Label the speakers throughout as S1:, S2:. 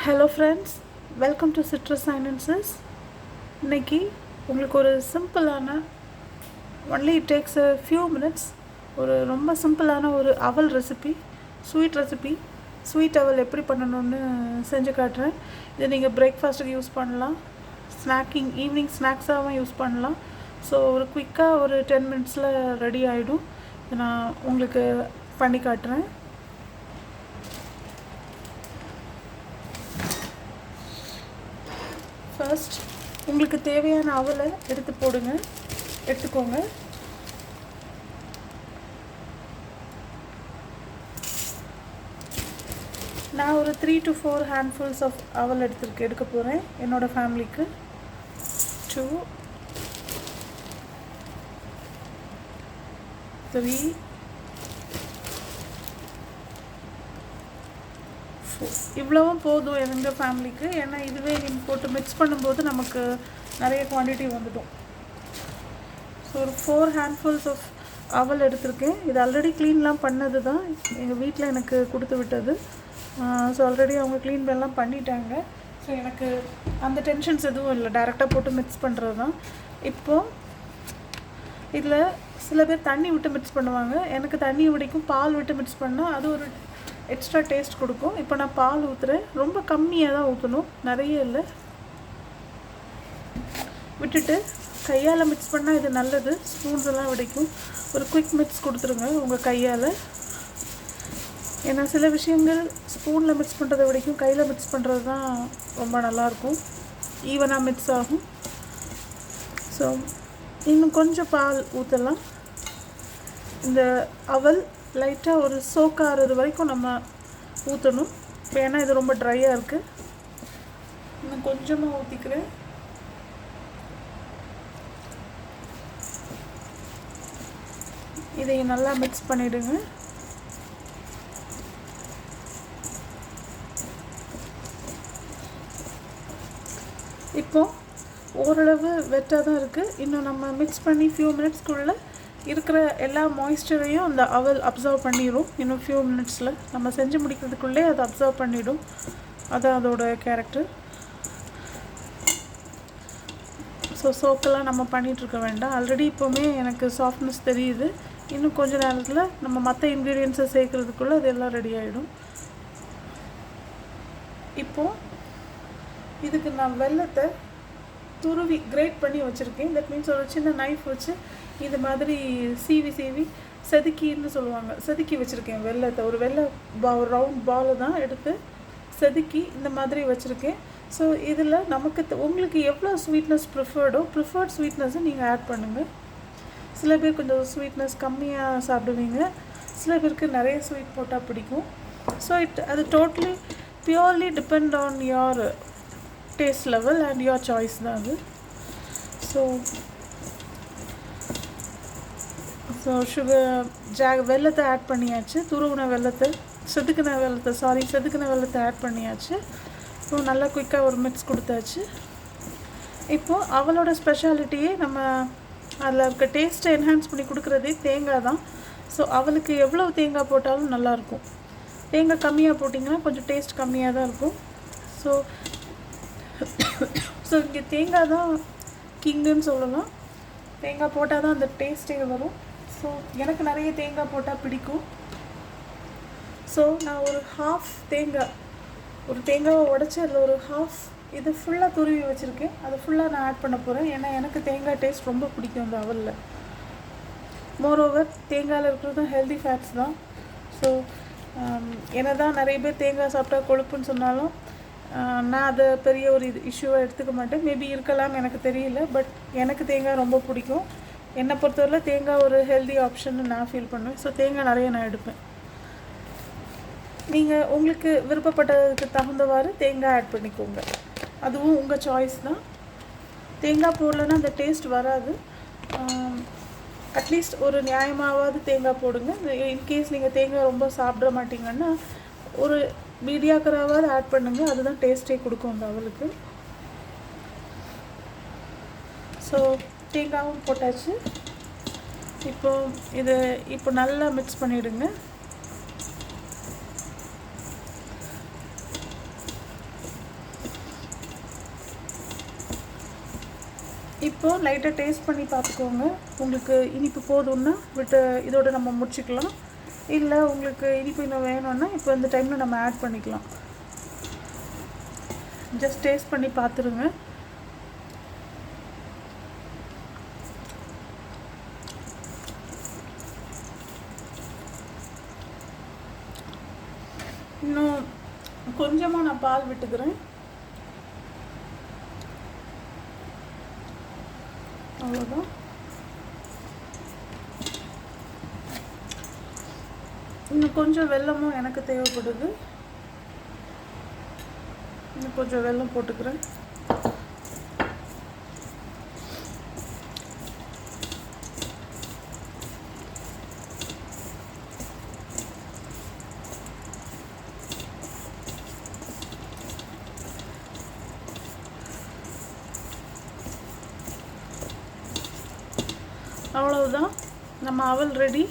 S1: Hello friends, welcome to citrus sinensis. இன்றைக்கி உங்களுக்கு ஒரு சிம்பிளான only it takes a few minutes ஒரு ரொம்ப சிம்பிளான ஒரு அவல் ரெசிபி, ஸ்வீட் அவல் எப்படி பண்ணணும்னு செஞ்சு காட்டுறேன். இதை நீங்கள் பிரேக்ஃபாஸ்ட்டுக்கு யூஸ் பண்ணலாம், ஈவினிங் ஸ்நாக்ஸாகவும் யூஸ் பண்ணலாம். ஸோ ஒரு குயிக்காக ஒரு 10 மினிட்ஸில் ரெடி ஆகிடும். நான் உங்களுக்கு பண்ணி காட்டுறேன். ஃபர்ஸ்ட் உங்களுக்கு தேவையான அவலை எடுத்துக்கோங்க. நான் ஒரு 3 to 4 ஹேண்ட்ஃபுல்ஸ் ஆஃப் அவல் எடுக்க போகிறேன். என்னோடய ஃபேமிலிக்கு 2 3 இவ்வளவும் போதும் எங்கள் ஃபேமிலிக்கு. ஏன்னா இதுவே நீங்கள் போட்டு மிக்ஸ் பண்ணும்போது நமக்கு நிறைய குவான்டிட்டி வந்துடும். ஸோ ஒரு 4 ஹேண்ட்ஃபுல்ஸ் ஆஃப் அவல் எடுத்திருக்கேன். இது ஆல்ரெடி க்ளீன்லாம் பண்ணது தான், எங்கள் வீட்டில் எனக்கு கொடுத்து விட்டது. ஸோ ஆல்ரெடி அவங்க க்ளீன் எல்லாம் பண்ணிட்டாங்க. ஸோ எனக்கு அந்த டென்ஷன்ஸ் எதுவும் இல்லை, டைரெக்டாக போட்டு மிக்ஸ் பண்ணுறது தான். இப்போது இதில் சில பேர் தண்ணி விட்டு மிக்ஸ் பண்ணுவாங்க. எனக்கு தண்ணி விடைக்கும் பால் விட்டு மிக்ஸ் பண்ணால் அது ஒரு எக்ஸ்ட்ரா டேஸ்ட் கொடுக்கும். இப்போ நான் பால் ஊற்றுறேன். ரொம்ப கம்மியாக தான் ஊற்றணும், நிறைய இல்லை. விட்டுட்டு கையால் மிக்ஸ் பண்ணால் இது நல்லது, ஸ்பூன்ஸ் எல்லாம் விடைக்கும். ஒரு குயிக் மிக்ஸ் கொடுத்துருங்க உங்கள் கையால். ஏன்னா சில விஷயங்கள் ஸ்பூனில் மிக்ஸ் பண்ணுறதை விடைக்கும் கையில் மிக்ஸ் பண்ணுறது தான் ரொம்ப நல்லாயிருக்கும், ஈவனாக மிக்ஸ் ஆகும். ஸோ இன்னும் கொஞ்சம் பால் ஊற்றலாம். இந்த அவல் லைட்டாக ஒரு சோக்காகிறது வரைக்கும் நம்ம ஊற்றணும். ஏன்னா இது ரொம்ப ட்ரையாக இருக்குது. இன்னும் கொஞ்சமாக ஊற்றிக்கிறேன். இதை நல்லா மிக்ஸ் பண்ணிவிடுங்க. இப்போது ஓரளவு வெட்டாக தான் இருக்குது. இன்னும் நம்ம மிக்ஸ் பண்ணி ஃபியூ மினிட்ஸ்க்குள்ளே இருக்கிற எல்லா மாய்ஸ்சரையும் அந்த அவல் அப்சர்வ் பண்ணிடும். இன்னும் ஃபியூ மினிட்ஸில் நம்ம செஞ்சு முடிக்கிறதுக்குள்ளே அதை அப்சர்வ் பண்ணிடும். அதான் அதோட கேரக்டர். ஸோ சோக்கெல்லாம் நம்ம பண்ணிகிட்ருக்க வேண்டாம். ஆல்ரெடி இப்போவுமே எனக்கு சாஃப்ட்னஸ் தெரியுது. இன்னும் கொஞ்சம் நேரத்தில் நம்ம மற்ற இன்க்ரீடியன்ஸை சேர்க்குறதுக்குள்ளே அது எல்லாம் ரெடி ஆகிடும். இப்போது இதுக்கு நான் வெல்லத்தை துருவி கிரேட் பண்ணி வச்சுருக்கேன். தட் மீன்ஸ் ஒரு சின்ன நைஃப் வச்சு இது மாதிரி சீவி செதுக்கின்னு சொல்லுவாங்க, செதுக்கி வச்சுருக்கேன் வெல்லத்தை. ஒரு ஒரு ரவுண்ட் பால் தான் எடுத்து செதுக்கி இந்த மாதிரி வச்சுருக்கேன். ஸோ இதில் உங்களுக்கு எவ்வளோ ஸ்வீட்னஸ் ப்ரிஃபர்ட் ஸ்வீட்னஸை நீங்கள் ஆட் பண்ணுங்கள். சில பேர் கொஞ்சம் ஸ்வீட்னஸ் கம்மியாக சாப்பிடுவீங்க, சில பேருக்கு நிறைய ஸ்வீட் போட்டால் பிடிக்கும். ஸோ அது totally purely depend on your taste level and your choice தான் அது. ஸோ வெல்லத்தை ஆட் பண்ணியாச்சு. செதுக்கின வெல்லத்தை ஆட் பண்ணியாச்சு. ஸோ நல்லா குயிக்காக ஒரு மிக்ஸ் கொடுத்தாச்சு. இப்போது அவளோட ஸ்பெஷாலிட்டியே நம்ம அதில் இருக்க டேஸ்ட்டை என்ஹான்ஸ் பண்ணி கொடுக்குறதே தேங்காய் தான். ஸோ அவளுக்கு எவ்வளோ தேங்காய் போட்டாலும் நல்லாயிருக்கும். தேங்காய் கம்மியாக போட்டிங்கன்னா கொஞ்சம் டேஸ்ட் கம்மியாக தான் இருக்கும். ஸோ இங்கே தேங்காய் தான் கிங்குன்னு சொல்லலாம். தேங்காய் போட்டால் தான் அந்த டேஸ்ட்டே வரும். ஸோ எனக்கு நிறைய தேங்காய் போட்டால் பிடிக்கும். ஸோ நான் ஒரு தேங்காவை உடச்சி அதில் ஒரு ஹாஃப் இது ஃபுல்லாக துருவி வச்சுருக்கேன். அதை ஃபுல்லாக நான் ஆட் பண்ண போகிறேன். ஏன்னா எனக்கு தேங்காய் டேஸ்ட் ரொம்ப பிடிக்கும் அந்த அவலில். மோரோவர் தேங்காயில் இருக்கிறது ஹெல்தி ஃபேட்ஸ் தான். ஸோ என்ன தான் நிறைய பேர் தேங்காய் சாப்பிட்டா கொழுப்புன்னு சொன்னாலும் நான் அதை பெரிய ஒரு இஷ்யூவாக எடுத்துக்க மாட்டேன். மேபி இருக்கலாம், எனக்கு தெரியல. பட் எனக்கு தேங்காய் ரொம்ப பிடிக்கும். என்னை பொறுத்தவரையில் தேங்காய் ஒரு ஹெல்தி ஆப்ஷன்னு நான் ஃபீல் பண்ணுவேன். ஸோ தேங்காய் நிறைய நான் எடுப்பேன். நீங்கள் உங்களுக்கு விருப்பப்பட்டதுக்கு தகுந்தவாறு தேங்காய் ஆட் பண்ணிக்கோங்க. அதுவும் உங்கள் சாய்ஸ் தான். தேங்காய் போடலன்னா அந்த டேஸ்ட் வராது. அட்லீஸ்ட் ஒரு நியாயமாவது தேங்காய் போடுங்க. இன்கேஸ் நீங்கள் தேங்காய் ரொம்ப சாப்பிட மாட்டிங்கன்னா ஒரு மீடியாக்கராவது ஆட் பண்ணுங்கள். அதுதான் டேஸ்ட்டே கொடுக்கும் அந்த அவளுக்கு. ஸோ தேங்காயும் போட்டாச்சு. இப்போ நல்லா மிக்ஸ் பண்ணிவிடுங்க. இப்போது லைட்டாக டேஸ்ட் பண்ணி பார்த்துக்கோங்க. உங்களுக்கு இனிப்பு போதும்னா விட்டு இதோடு நம்ம முடிச்சுக்கலாம். இல்லை உங்களுக்கு இனிப்பு இன்னும் வேணும்னா இப்போ இந்த டைமில் நம்ம ஆட் பண்ணிக்கலாம். ஜஸ்ட் டேஸ்ட் பண்ணி பார்த்துருங்க. இன்னும் கொஞ்சமாக நான் பால் விட்டுக்கிறேன். அவ்வளோதான். இன்னும் கொஞ்சம் வெல்லமும் எனக்கு தேவைப்படுது. இன்னும் கொஞ்சம் வெல்லம் போட்டுக்கிறேன். அவ்வளவுதான், நம்ம அவல் ரெடி.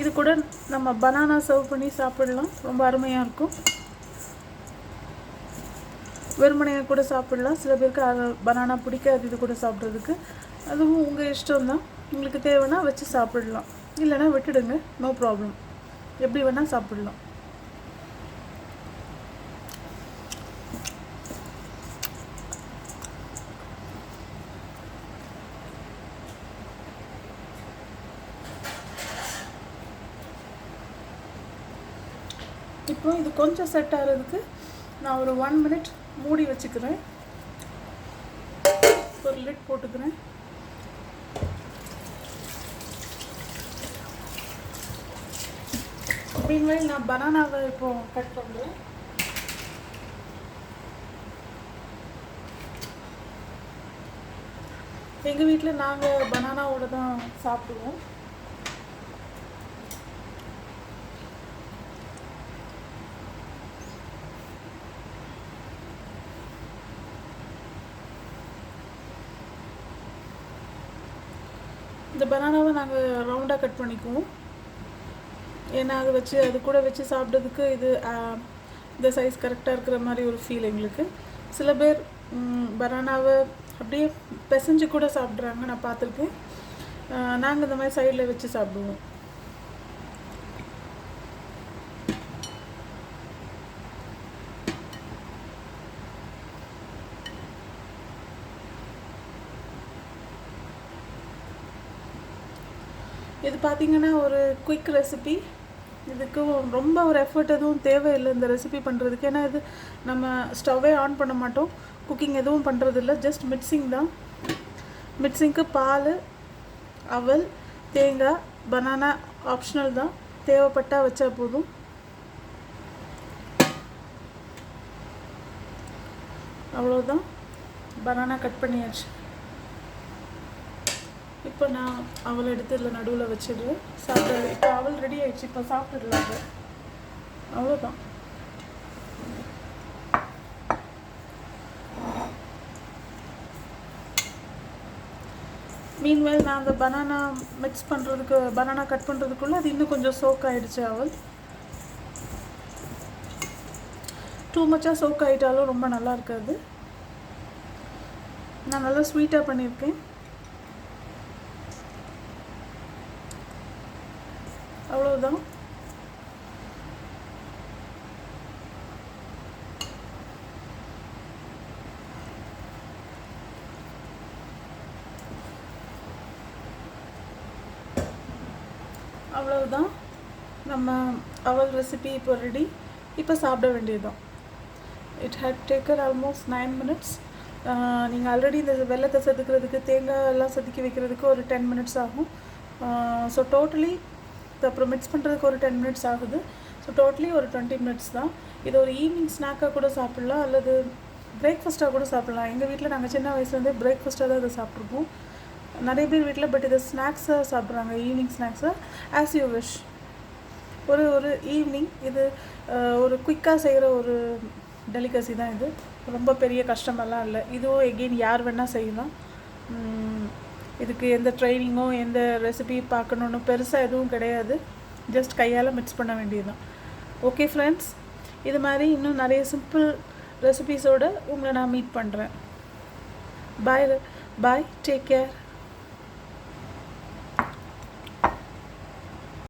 S1: இது கூட நம்ம பனானா சர்வ் பண்ணி சாப்பிடலாம். ரொம்ப அருமையாக இருக்கும். வெறுமனையாக கூட சாப்பிடலாம். சில பேருக்கு பனானா பிடிக்காது இது கூட சாப்பிட்றதுக்கு. அதுவும் உங்கள் இஷ்டம்தான். உங்களுக்கு தேவைன்னா வச்சு சாப்பிடலாம், இல்லைன்னா விட்டுடுங்க, நோ ப்ராப்ளம். எப்படி வேணால் சாப்பிடலாம். இப்போ இது கொஞ்சம் செட் ஆகிறதுக்கு நான் ஒரு 1 minute மூடி வச்சுக்கிறேன். ஒரு லிட் போட்டுக்கிறேன். மீன்வைல் நான் பனானாவை இப்போ கட் பண்ணுறேன். எங்கள் வீட்டில் நாங்கள் பனானாவோட தான் சாப்பிடுவோம். இந்த பனானாவை நாங்கள் ரவுண்டாக கட் பண்ணிக்குவோம். ஏன்னா அதை வச்சு அது கூட வச்சு சாப்பிட்றதுக்கு இது இந்த சைஸ் கரெக்டாக இருக்கிற மாதிரி ஒரு ஃபீல் எங்களுக்கு. சில பேர் பனானாவை அப்படியே பிசைஞ்சு கூட சாப்பிட்றாங்க, நான் பார்த்துருக்கேன். நாங்கள் இந்த மாதிரி சைடில் வச்சு சாப்பிடுவோம். இது பார்த்திங்கன்னா ஒரு குயிக் ரெசிபி. இதுக்கு ரொம்ப ஒரு எஃபர்ட் எதுவும் தேவையில்லை இந்த ரெசிபி பண்ணுறதுக்கு. ஏன்னா இது நம்ம ஸ்டவ்வே ஆன் பண்ண மாட்டோம், குக்கிங் எதுவும் பண்ணுறதில்ல, ஜஸ்ட் மிக்சிங் தான். மிக்சிங்க்கு பால், அவல், தேங்காய், பனானா ஆப்ஷனல் தான், தேவைப்பட்டால் வச்சா போதும். அவ்வளோதான், பனானா கட் பண்ணியாச்சு. இப்போ நான் அவள் எடுத்து இதில் நடுவில் வச்சிடுறேன். சாப்பிட இப்போ அவள் ரெடி ஆகிடுச்சு. இப்போ சாப்பிட்டுடலாம். அவ்வளோதான். மீன்வேல் நான் அந்த பனானா மிக்ஸ் பண்ணுறதுக்கு, பனானா கட் பண்ணுறதுக்குள்ளே அது இன்னும் கொஞ்சம் சோக் ஆகிடுச்சு. அவள் டூ மச்சாக சோக் ஆகிட்டாலும் ரொம்ப நல்லா இருக்காது. நான் நல்லா ஸ்வீட்டாக பண்ணியிருக்கேன். அவ்வளோதான். அவ்வளவுதான், நம்ம அவல் ரெசிபி இப்போ ரெடி. இப்போ சாப்பிட வேண்டியதுதான். It had taken almost 9 minutes. நீங்கள் ஆல்ரெடி இந்த வெள்ளத்தை செதுக்கிறதுக்கு, தேங்காய் எல்லாம் செதுக்கி வைக்கிறதுக்கு ஒரு 10 minutes ஆகும். ஸோ டோட்டலி அப்புறம் மிக்ஸ் பண்ணுறதுக்கு ஒரு 10 minutes ஆகுது. ஸோ டோட்டலி ஒரு 20 minutes தான். இது ஒரு ஈவினிங் ஸ்நாக்காக கூட சாப்பிட்லாம், அல்லது பிரேக்ஃபாஸ்ட்டாக கூட சாப்பிட்லாம். எங்கள் வீட்டில் நாங்கள் சின்ன வயசுலேருந்தே பிரேக்ஃபாஸ்ட்டாக தான் இதை சாப்பிட்ருப்போம். நிறைய பேர் வீட்டில் பட் இதை ஸ்நாக்ஸாக சாப்பிட்றாங்க, ஈவினிங் ஸ்நாக்ஸாக. As you wish. ஒரு ஈவினிங் இது ஒரு குயிக்காக செய்கிற ஒரு டெலிகசி தான் இது. ரொம்ப பெரிய கஷ்டமெல்லாம் இல்லை. இதுவும் எகெயின் யார் வேணால் செய்யலாம். இதுக்கு எந்த ட்ரைனிங்கோ எந்த ரெசிபி பார்க்கணுன்னு பெருசாக எதுவும் கிடையாது. ஜஸ்ட் கையால் மிக்ஸ் பண்ண வேண்டியது தான். ஓகே ஃப்ரெண்ட்ஸ், இது மாதிரி இன்னும் நிறைய சிம்பிள் ரெசிபீஸோடு உங்களை நான் மீட் பண்ணுறேன். பாய் பாய், டேக் கேர்.